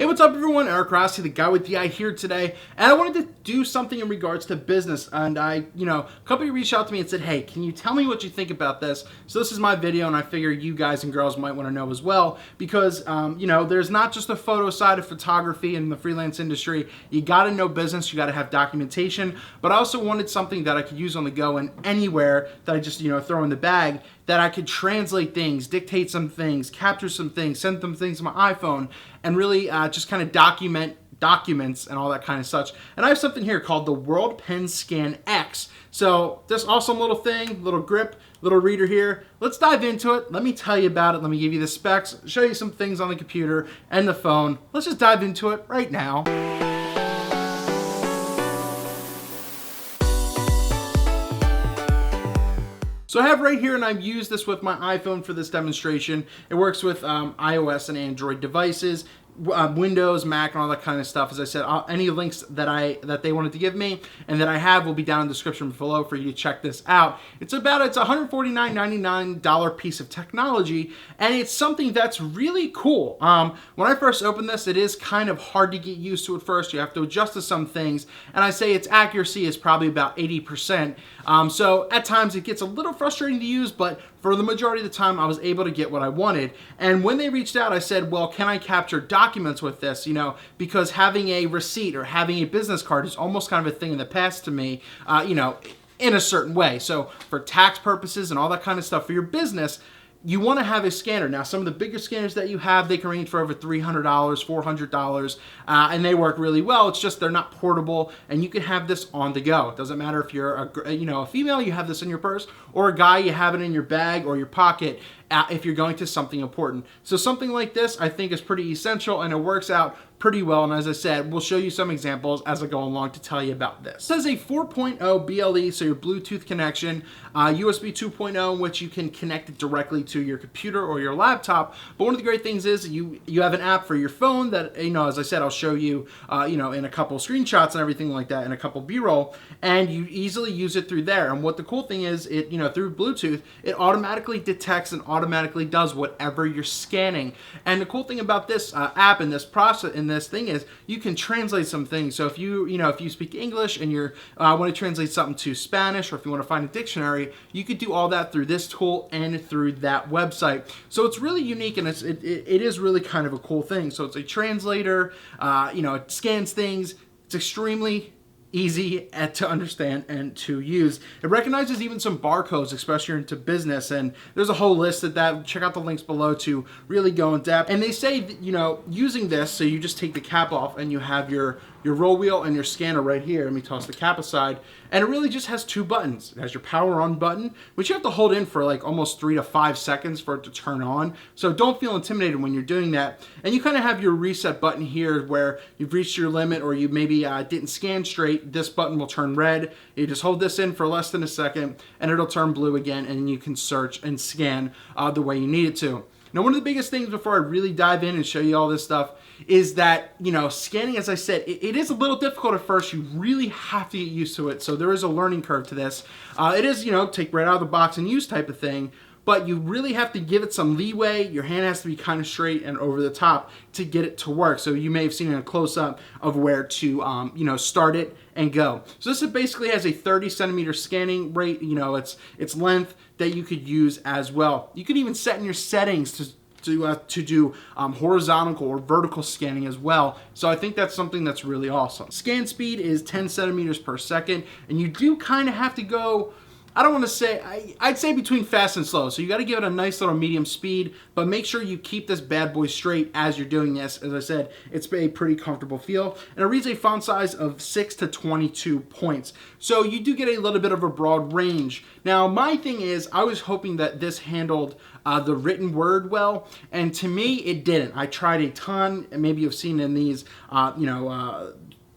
Hey, what's up everyone? Eric Rossi, the guy with the eye here today, and I wanted to do something in regards to business. And a company reached out to me and said, hey, can you tell me what you think about this? So this is my video, and I figure you guys and girls might want to know as well, because there's not just a photo side of photography in the freelance industry. You got to know business, you got to have documentation, but I also wanted something that I could use on the go and anywhere that I just throw in the bag, that I could translate things, dictate some things, capture some things, send them things to my iPhone, and really just kind of document documents and all that kind of such. And I have something here called the WorldPenScan X. So this awesome little thing, little grip, little reader here. Let's dive into it. Let me tell you about it. Let me give you the specs, show you some things on the computer and the phone. Let's just dive into it right now. So I have right here, and I've used this with my iPhone for this demonstration. It works with iOS and Android devices, Windows, Mac, and all that kind of stuff. As I said, any links that they wanted to give me and that I have will be down in the description below for you to check this out. It's a $149.99 piece of technology, and it's something that's really cool. When I first opened this, it is kind of hard to get used to at first. You have to adjust to some things, and I say its accuracy is probably about 80%. So at times it gets a little frustrating to use, but for the majority of the time I was able to get what I wanted. And when they reached out, I said, well, can I capture documents with this? Because having a receipt or having a business card is almost kind of a thing in the past to me, in a certain way. So for tax purposes and all that kind of stuff for your business, you want to have a scanner. Now, some of the bigger scanners that you have, they can range for over $300, $400, and they work really well. It's just they're not portable, and you can have this on the go. It doesn't matter if you're a female, you have this in your purse, or a guy, you have it in your bag or your pocket if you're going to something important. So something like this, I think, is pretty essential, and it works out pretty well. And as I said, we'll show you some examples as I go along to tell you about this. This is a 4.0 BLE, so your Bluetooth connection, USB 2.0, in which you can connect it directly to your computer or your laptop. But one of the great things is you have an app for your phone that, as I said, I'll show you, in a couple screenshots and everything like that, and a couple B-roll, and you easily use it through there. And what the cool thing is, it through Bluetooth, it automatically detects and automatically does whatever you're scanning. And the cool thing about this app and this process and this thing is you can translate some things. So if you speak English and you want to translate something to Spanish, or if you want to find a dictionary, you could do all that through this tool and through that website. So it's really unique, and it is really kind of a cool thing. So it's a translator, it scans things. It's extremely easy to understand and to use. It recognizes even some barcodes, especially into business, and there's a whole list of that. Check out the links below to really go in depth. And they say that, using this, so you just take the cap off and you have your roll wheel and your scanner right here. Let me toss the cap aside. And it really just has two buttons. It has your power on button, which you have to hold in for like almost 3 to 5 seconds for it to turn on. So don't feel intimidated when you're doing that. And you kind of have your reset button here where you've reached your limit, or you maybe didn't scan straight. This button will turn red. You just hold this in for less than a second and it'll turn blue again, and you can search and scan the way you need it to. Now, one of the biggest things before I really dive in and show you all this stuff is that, scanning, as I said, it is a little difficult at first. You really have to get used to it. So there is a learning curve to this. It is, take right out of the box and use type of thing, but you really have to give it some leeway. Your hand has to be kind of straight and over the top to get it to work. So you may have seen a close-up of where to, start it and go. So this basically has a 30 centimeter scanning rate. It's length that you could use as well. You could even set in your settings to do horizontal or vertical scanning as well. So I think that's something that's really awesome. Scan speed is 10 centimeters per second, and you do kind of have to go, I don't want to say, I'd say between fast and slow. So you got to give it a nice little medium speed, but make sure you keep this bad boy straight as you're doing this. As I said, it's a pretty comfortable feel. And it reads a font size of 6 to 22 points. So you do get a little bit of a broad range. Now, my thing is, I was hoping that this handled the written word well, and to me, it didn't. I tried a ton, and maybe you've seen in these,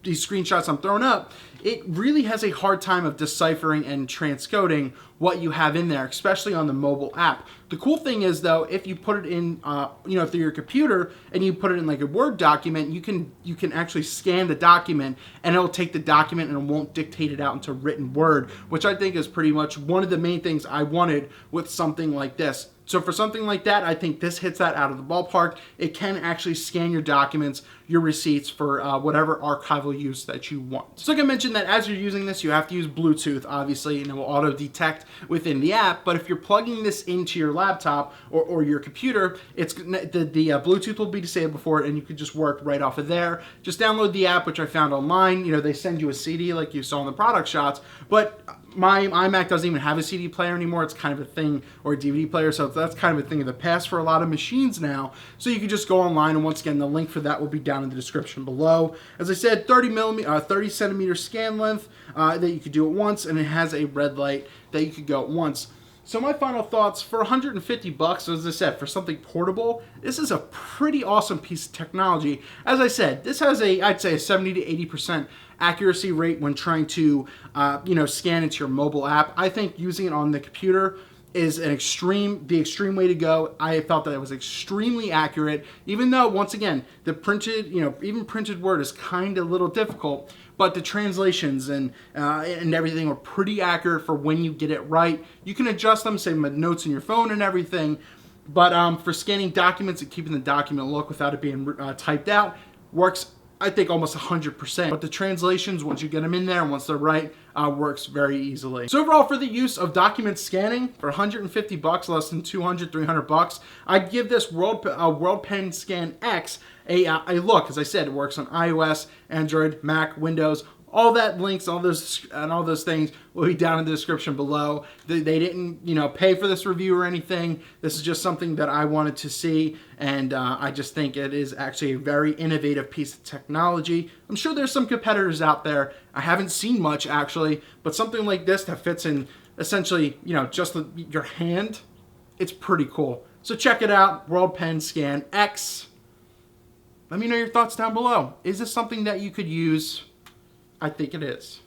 these screenshots I'm throwing up, it really has a hard time of deciphering and transcoding what you have in there, especially on the mobile app. The cool thing is, though, if you put it in, through your computer and you put it in like a Word document, you can actually scan the document and it'll take the document and it won't dictate it out into written word, which I think is pretty much one of the main things I wanted with something like this. So for something like that, I think this hits that out of the ballpark. It can actually scan your documents, your receipts for whatever archival use that you want. So like I mentioned, that as you're using this, you have to use Bluetooth, obviously, and it will auto-detect within the app. But if you're plugging this into your laptop or your computer, it's the Bluetooth will be disabled for it, and you could just work right off of there. Just download the app, which I found online. You know, they send you a CD like you saw in the product shots, but my iMac doesn't even have a CD player anymore. It's kind of a thing, or a DVD player, so that's kind of a thing of the past for a lot of machines now. So you can just go online, and once again, the link for that will be down in the description below. As I said, 30 centimeter scan length that you could do at once, and it has a red light that you could go at once. So my final thoughts, for 150 bucks, as I said, for something portable, this is a pretty awesome piece of technology. As I said, this has I'd say a 70 to 80% accuracy rate when trying to, scan into your mobile app. I think using it on the computer is the extreme way to go. I felt that it was extremely accurate, even though, once again, the printed, even printed word is kind of a little difficult, but the translations and everything are pretty accurate for when you get it right. You can adjust them, save notes in your phone and everything, but for scanning documents and keeping the document look without it being typed out, works, I think, almost 100%. But the translations, once you get them in there and once they're right, works very easily. So overall, for the use of document scanning, for 150 bucks, less than 200, 300 bucks, I'd give this WorldPenScan X a look. As I said, it works on iOS, Android, Mac, Windows. All that links, all those things will be down in the description below. They didn't, pay for this review or anything. This is just something that I wanted to see, and I just think it is actually a very innovative piece of technology. I'm sure there's some competitors out there. I haven't seen much, actually, but something like this that fits in essentially, just your hand, it's pretty cool. So check it out, WorldPenScan X. Let me know your thoughts down below. Is this something that you could use? I think it is.